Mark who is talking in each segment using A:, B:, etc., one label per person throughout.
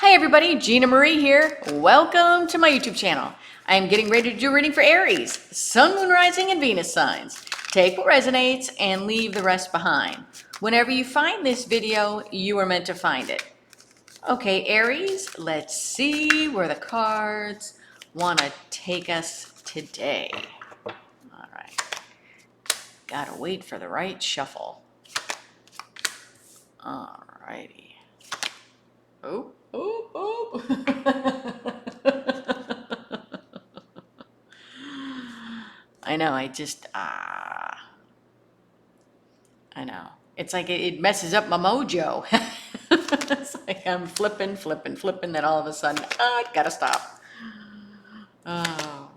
A: Hi everybody, Gina Marie here. Welcome to my YouTube channel. I am getting ready to do a reading for Aries, Sun, Moon, Rising, and Venus signs. Take what resonates and leave the rest behind. Whenever you find this video, you are meant to find it. Okay, Aries, let's see where the cards want to take us today. All right, gotta wait for the right shuffle. All righty. Oh. I know, I know. It's like it messes up my mojo. It's like I'm flipping, then all of a sudden, gotta stop. Oh.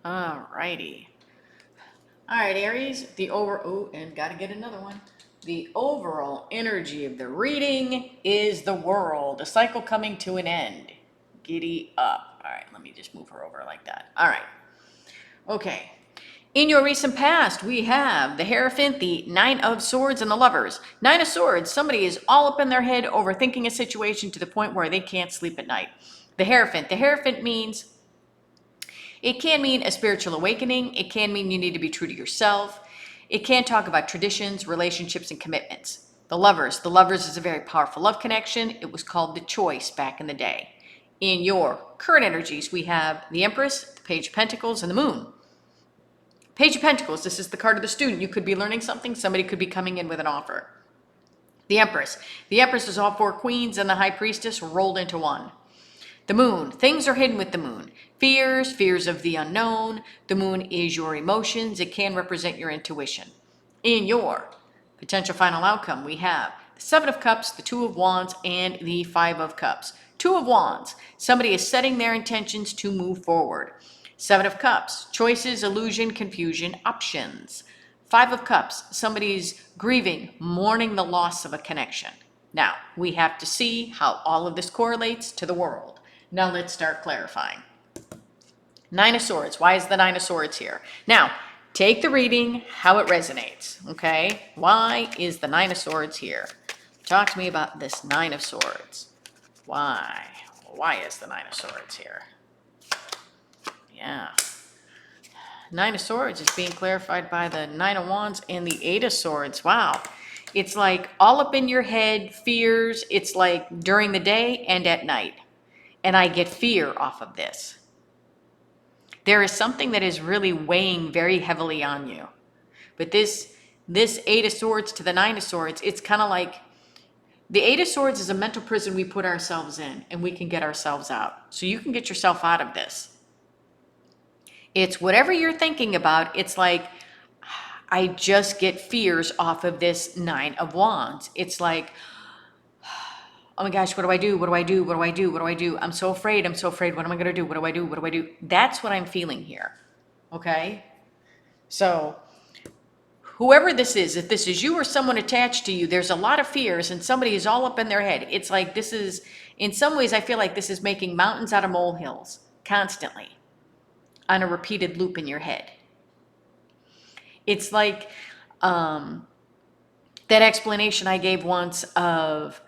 A: All righty. All right, Aries, and gotta get another one. The overall energy of the reading is the world, a cycle coming to an end. Giddy up. All right, let me just move her over like that. All right. Okay. In your recent past, we have the Hierophant, the Nine of Swords, and the Lovers. Nine of Swords, somebody is all up in their head overthinking a situation to the point where they can't sleep at night. The Hierophant means, it can mean a spiritual awakening. It can mean you need to be true to yourself. It can talk about traditions, relationships, and commitments. The Lovers is a very powerful love connection. It was called the choice back in the day. In your current energies, we have the Empress, the Page of Pentacles, and the Moon. Page of Pentacles, this is the card of the student. You could be learning something. Somebody could be coming in with an offer. The Empress is all four queens and the High Priestess rolled into one. The Moon, things are hidden with the Moon. Fears of the unknown. The Moon is your emotions. It can represent your intuition. In your potential final outcome, we have the Seven of Cups, the Two of Wands, and the Five of Cups. Two of Wands, somebody is setting their intentions to move forward. Seven of Cups, choices, illusion, confusion, options. Five of Cups, somebody's grieving, mourning the loss of a connection. Now, we have to see how all of this correlates to the world. Now let's start clarifying. Nine of Swords, why is the Nine of Swords here? Now, take the reading how it resonates, okay? Why is the Nine of Swords here? Talk to me about this Nine of Swords. Why? Why is the Nine of Swords here? Yeah. Nine of Swords is being clarified by the Nine of Wands and the Eight of Swords. Wow. It's like all up in your head, fears. It's like during the day and at night. And I get fear off of this. There is something that is really weighing very heavily on you. But this Eight of Swords to the Nine of Swords, it's kind of like the Eight of Swords is a mental prison we put ourselves in and we can get ourselves out. So you can get yourself out of this. It's whatever you're thinking about. It's like, I just get fears off of this Nine of Wands. It's like, oh my gosh, what do I do? What do I do? What do I do? What do I do? I'm so afraid. What am I going to do? What do I do? What do I do? That's what I'm feeling here. Okay? So whoever this is, if this is you or someone attached to you, there's a lot of fears and somebody is all up in their head. It's like this is, in some ways, I feel like this is making mountains out of molehills constantly on a repeated loop in your head. It's like that explanation I gave once of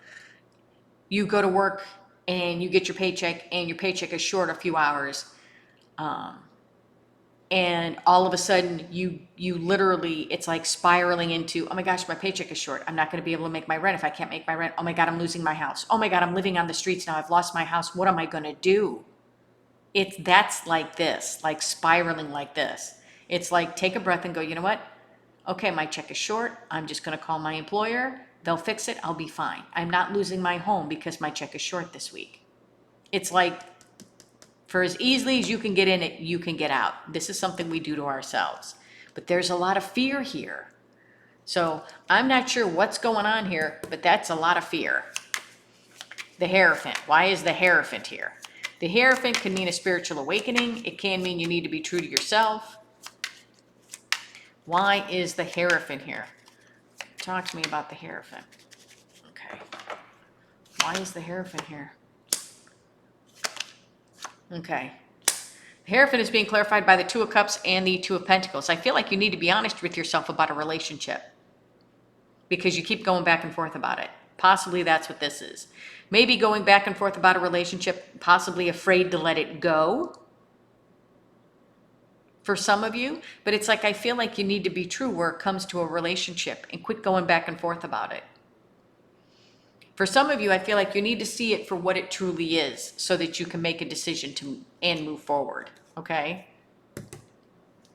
A: you go to work and you get your paycheck and your paycheck is short a few hours. And all of a sudden you literally, it's like spiraling into, oh my gosh, my paycheck is short. I'm not going to be able to make my rent if I can't make my rent. Oh my God, I'm losing my house. Oh my God, I'm living on the streets now. I've lost my house. What am I going to do? That's like this, like spiraling like this. It's like, take a breath and go, you know what? Okay, my check is short. I'm just going to call my employer. They'll fix it. I'll be fine. I'm not losing my home because my check is short this week. It's like, for as easily as you can get in it, you can get out. This is something we do to ourselves. But there's a lot of fear here. So I'm not sure what's going on here, but that's a lot of fear. The Hierophant. Why is the Hierophant here? The Hierophant can mean a spiritual awakening. It can mean you need to be true to yourself. Why is the Hierophant here? Talk to me about the Hierophant. Okay. Why is the Hierophant here? Okay. Hierophant is being clarified by the Two of Cups and the Two of Pentacles. I feel like you need to be honest with yourself about a relationship because you keep going back and forth about it. Possibly that's what this is. Maybe going back and forth about a relationship, possibly afraid to let it go for some of you. But it's like I feel like you need to be true where it comes to a relationship and quit going back and forth about it. For some of you, I feel like you need to see it for what it truly is so that you can make a decision and move forward, okay?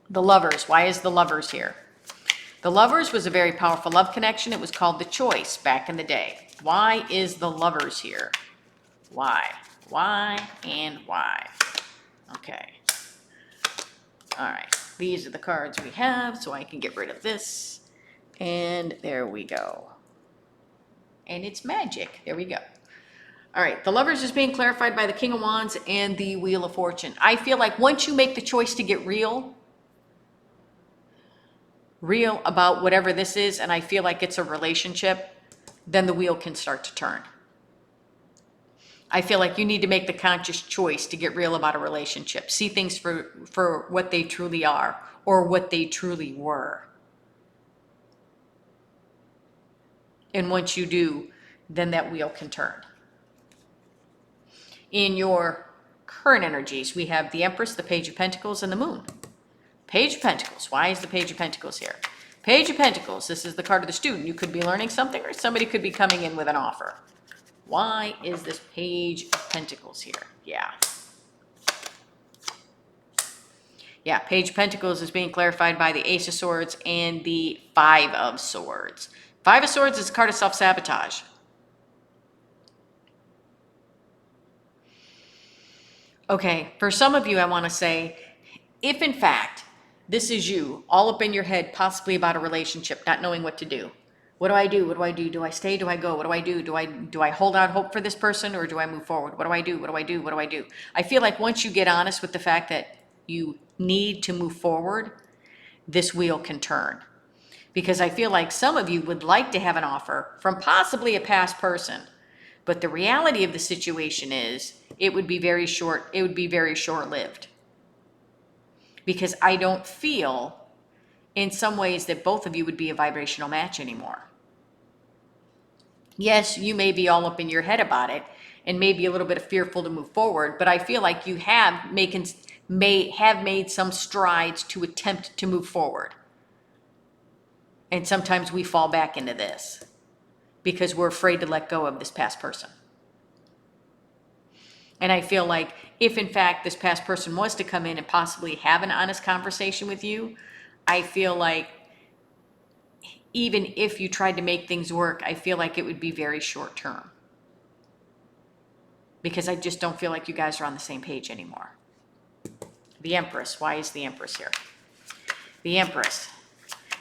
A: The Lovers. Why is the Lovers here? The Lovers was a very powerful love connection. It was called the Choice back in the day. Why is the Lovers here? Why? Why and why? Okay. All right. These are the cards we have, so I can get rid of this. And there we go. And it's magic. There we go. All right, the Lovers is being clarified by the King of Wands and the Wheel of Fortune. I feel like once you make the choice to get real about whatever this is, and I feel like it's a relationship, then the wheel can start to turn. I feel like you need to make the conscious choice to get real about a relationship. See things for what they truly are or what they truly were. And once you do, then that wheel can turn. In your current energies, we have the Empress, the Page of Pentacles, and the Moon. Page of Pentacles. Why is the Page of Pentacles here? Page of Pentacles. This is the card of the student. You could be learning something or somebody could be coming in with an offer. Why is this Page of Pentacles here? Yeah. Yeah, Page of Pentacles is being clarified by the Ace of Swords and the Five of Swords. Five of Swords is a card of self-sabotage. Okay, for some of you, I want to say, if in fact, this is you, all up in your head, possibly about a relationship, not knowing what to do. What do I do? What do I do? Do I stay? Do I go? What do I do? Do I hold out hope for this person or do I move forward? What do I do? What do I do? What do I do? I feel like once you get honest with the fact that you need to move forward, this wheel can turn. Because I feel like some of you would like to have an offer from possibly a past person. But the reality of the situation is it would be very short-lived. Because I don't feel in some ways that both of you would be a vibrational match anymore. Yes, you may be all up in your head about it and maybe a little bit fearful to move forward, but I feel like you may have made some strides to attempt to move forward. And sometimes we fall back into this because we're afraid to let go of this past person. And I feel like if in fact this past person was to come in and possibly have an honest conversation with you, I feel like even if you tried to make things work, I feel like it would be very short term. Because I just don't feel like you guys are on the same page anymore. The Empress. Why is the Empress here? The Empress.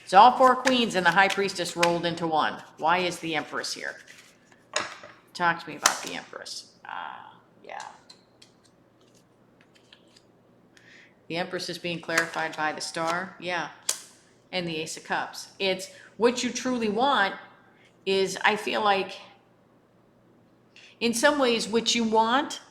A: It's all four queens and the High Priestess rolled into one. Why is the Empress here? Talk to me about the Empress. Yeah. The Empress is being clarified by the Star. Yeah. And the Ace of Cups. It's what you truly want is, I feel like, in some ways, what you want,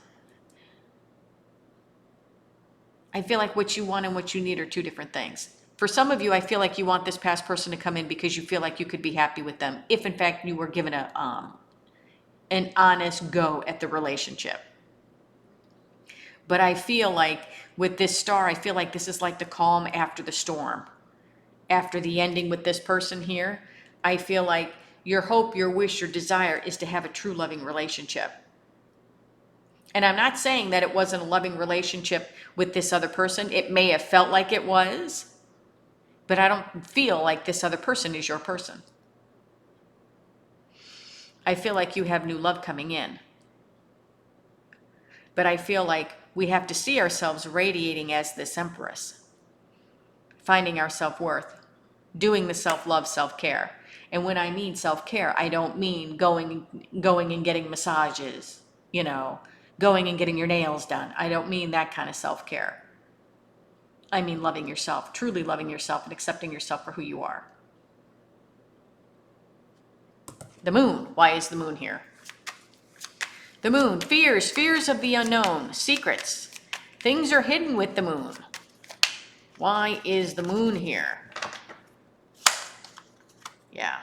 A: I feel like what you want and what you need are two different things. For some of you, I feel like you want this past person to come in because you feel like you could be happy with them if, in fact, you were given an honest go at the relationship. But I feel like with this Star, I feel like this is like the calm after the storm. After the ending with this person here, I feel like your hope, your wish, your desire is to have a true loving relationship. And I'm not saying that it wasn't a loving relationship with this other person. It may have felt like it was, but I don't feel like this other person is your person. I feel like you have new love coming in. But I feel like we have to see ourselves radiating as this Empress, finding our self-worth, doing the self-love, self-care. And when I mean self-care, I don't mean going and getting massages, going and getting your nails done. I don't mean that kind of self-care. I mean loving yourself, truly loving yourself and accepting yourself for who you are. The Moon. Why is the Moon here? The Moon. Fears of the unknown, secrets, Things are hidden with the moon. Why is the moon here? Yeah.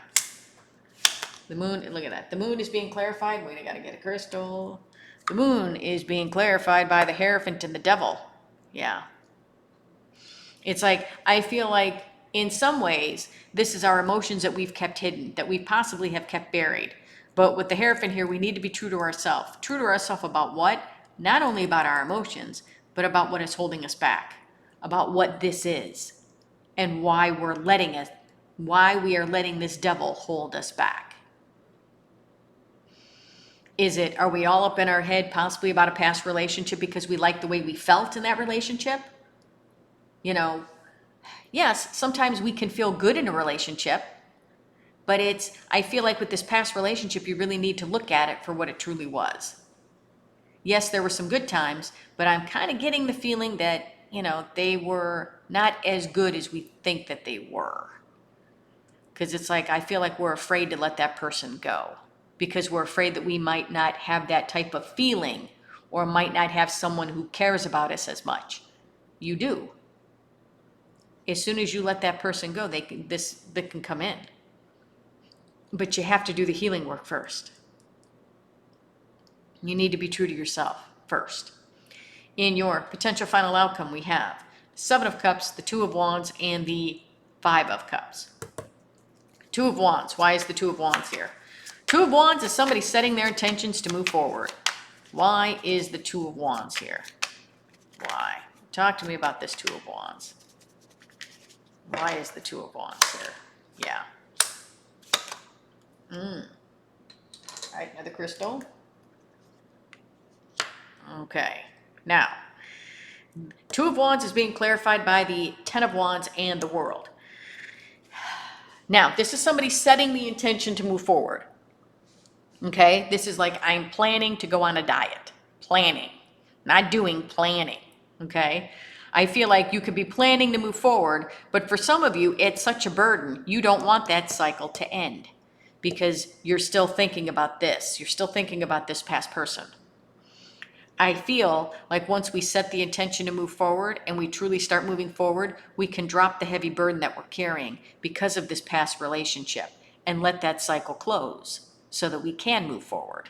A: The moon, look at that. The moon is being clarified. Wait, I gotta get a crystal. The moon is being clarified by the Hierophant and the Devil. Yeah. It's like, I feel like in some ways, this is our emotions that we've kept hidden, that we possibly have kept buried. But with the Hierophant here, we need to be true to ourselves. True to ourselves about what? Not only about our emotions, but about what is holding us back, about what this is, and why we are letting this devil hold us back. Are we all up in our head possibly about a past relationship because we like the way we felt in that relationship? You know, yes, sometimes we can feel good in a relationship, but I feel like with this past relationship, you really need to look at it for what it truly was. Yes, there were some good times, but I'm kind of getting the feeling that, they were not as good as we think that they were. Because it's like, I feel like we're afraid to let that person go because we're afraid that we might not have that type of feeling or might not have someone who cares about us as much. You do. As soon as you let that person go, they can come in. But you have to do the healing work first. You need to be true to yourself first. In your potential final outcome, we have Seven of Cups, the Two of Wands, and the Five of Cups. Two of Wands. Why is the Two of Wands here? Two of Wands is somebody setting their intentions to move forward. Why is the Two of Wands here? Why? Talk to me about this Two of Wands. Why is the Two of Wands here? Yeah. All right, another crystal. Okay. Now, Two of Wands is being clarified by the Ten of Wands and the World. Now, this is somebody setting the intention to move forward. Okay? This is like, I'm planning to go on a diet. Planning. Not doing, planning. Okay? I feel like you could be planning to move forward, but for some of you, it's such a burden. You don't want that cycle to end because you're still thinking about this. You're still thinking about this past person. I feel like once we set the intention to move forward and we truly start moving forward, we can drop the heavy burden that we're carrying because of this past relationship and let that cycle close so that we can move forward.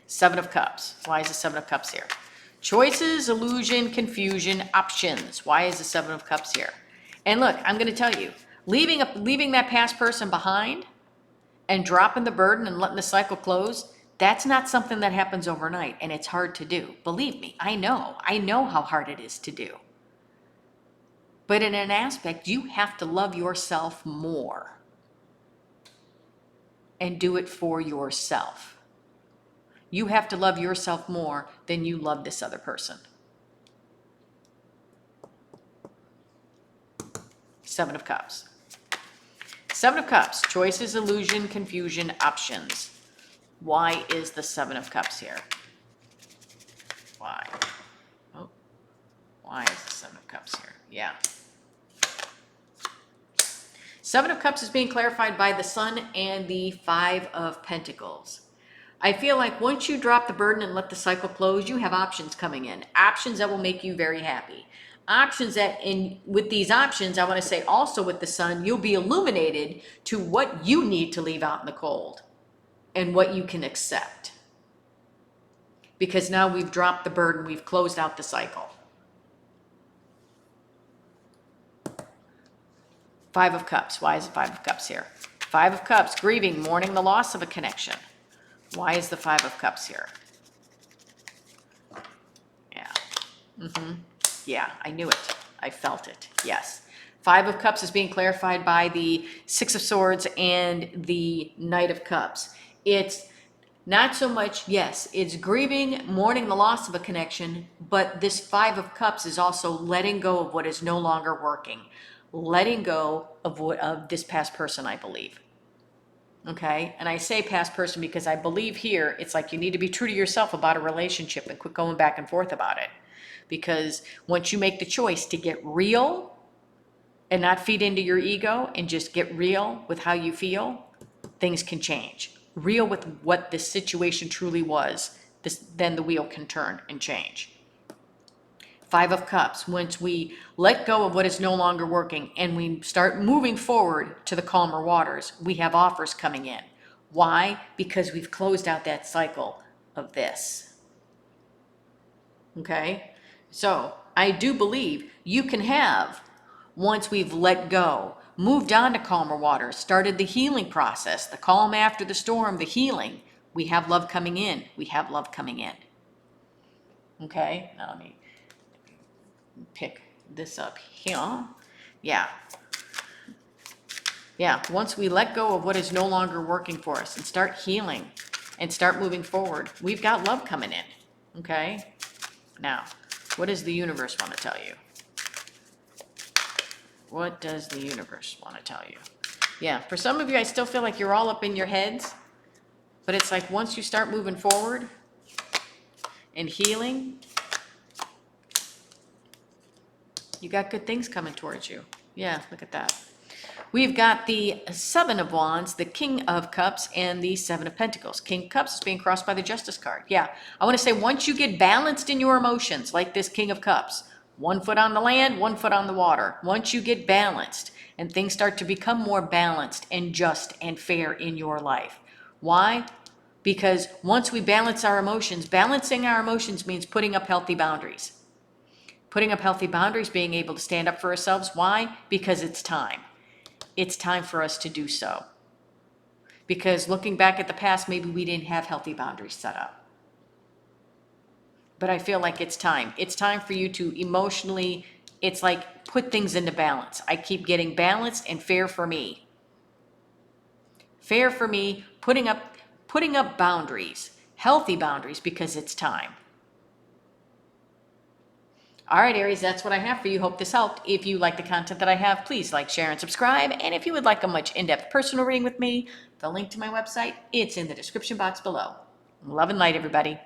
A: Seven of Cups. Why is the Seven of Cups here? Choices, illusion, confusion, options. Why is the Seven of Cups here? And look, I'm going to tell you, leaving that past person behind and dropping the burden and letting the cycle close, that's not something that happens overnight, and it's hard to do. Believe me, I know how hard it is to do. But in an aspect, you have to love yourself more and do it for yourself. You have to love yourself more than you love this other person. Seven of Cups. Seven of Cups, choices, illusion, confusion, options. Why is the Seven of Cups here? Why? Oh, why is the Seven of Cups here? Yeah. Seven of Cups is being clarified by the Sun and the Five of Pentacles. I feel like once you drop the burden and let the cycle close, you have options coming in. Options that will make you very happy. Options that, and with these options, I want to say also with the Sun, you'll be illuminated to what you need to leave out in the cold and what you can accept. Because now we've dropped the burden, we've closed out the cycle. Five of Cups. Why is the Five of Cups here? Five of Cups, grieving, mourning the loss of a connection. Why is the Five of Cups here? Yeah. Yeah, I knew it. I felt it. Yes. Five of Cups is being clarified by the Six of Swords and the Knight of Cups. It's not so much, yes, it's grieving, mourning the loss of a connection, but this Five of Cups is also letting go of what is no longer working. Letting go of this past person, I believe. Okay? And I say past person because I believe here, it's like you need to be true to yourself about a relationship and quit going back and forth about it. Because once you make the choice to get real and not feed into your ego and just get real with how you feel, things can change. Real with what this situation truly was, then the wheel can turn and change. Five of Cups, once we let go of what is no longer working and we start moving forward to the calmer waters, we have offers coming in. Why? Because we've closed out that cycle of this. Okay? So I do believe you can have, once we've let go, moved on to calmer waters, started the healing process, the calm after the storm, the healing, we have love coming in. We have love coming in. Okay? Now let me pick this up here. Yeah. Yeah, once we let go of what is no longer working for us and start healing and start moving forward, we've got love coming in. Okay? Now, what does the universe want to tell you? What does the universe want to tell you? Yeah, for some of you, I still feel like you're all up in your heads, but it's like once you start moving forward and healing, you got good things coming towards you. Yeah, look at that. We've got the Seven of Wands, the King of Cups, and the Seven of Pentacles. King of Cups is being crossed by the Justice card. Yeah, I want to say once you get balanced in your emotions, like this King of Cups, 1 foot on the land, 1 foot on the water. Once you get balanced and things start to become more balanced and just and fair in your life. Why? Because once we balance our emotions, balancing our emotions means putting up healthy boundaries. Putting up healthy boundaries, being able to stand up for ourselves. Why? Because it's time. It's time for us to do so. Because looking back at the past, maybe we didn't have healthy boundaries set up. But I feel like it's time. It's time for you to emotionally, it's like put things into balance. I keep getting balanced and fair for me. Fair for me, putting up boundaries, healthy boundaries, because it's time. All right, Aries, that's what I have for you. Hope this helped. If you like the content that I have, please like, share, and subscribe. And if you would like a much in-depth personal reading with me, the link to my website, it's in the description box below. Love and light, everybody.